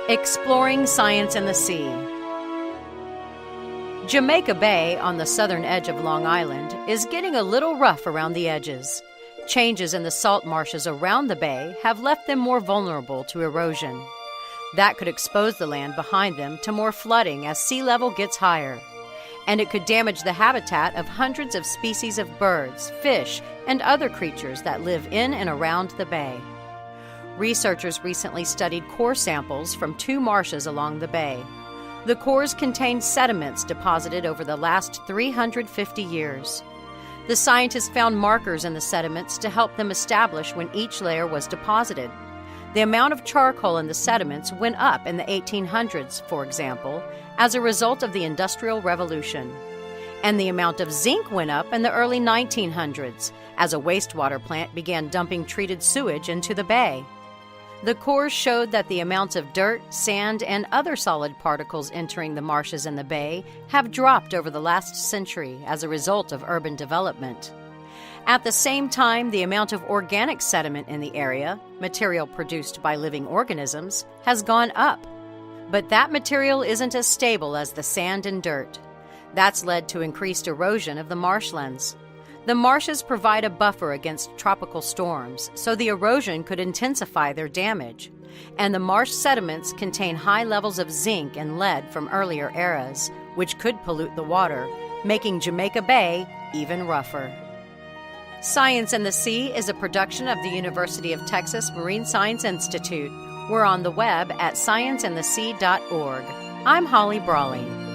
Exploring Science in the Sea. Jamaica Bay, on the southern edge of Long Island, is getting a little rough around the edges. Changes in the salt marshes around the bay have left them more vulnerable to erosion. That could expose the land behind them to more flooding as sea level gets higher. And it could damage the habitat of hundreds of species of birds, fish, and other creatures that live in and around the bay. Researchers recently studied core samples from 2 marshes along the bay. The cores contained sediments deposited over the last 350 years. The scientists found markers in the sediments to help them establish when each layer was deposited. The amount of charcoal in the sediments went up in the 1800s, for example, as a result of the Industrial Revolution. And the amount of zinc went up in the early 1900s, as a wastewater plant began dumping treated sewage into the bay. The cores showed that the amounts of dirt, sand, and other solid particles entering the marshes in the bay have dropped over the last century as a result of urban development. At the same time, the amount of organic sediment in the area, material produced by living organisms, has gone up. But that material isn't as stable as the sand and dirt. That's led to increased erosion of the marshlands. The marshes provide a buffer against tropical storms, so the erosion could intensify their damage. And the marsh sediments contain high levels of zinc and lead from earlier eras, which could pollute the water, making Jamaica Bay even rougher. Science in the Sea is a production of the University of Texas Marine Science Institute. We're on the web at scienceinthesea.org. I'm Holly Brawley.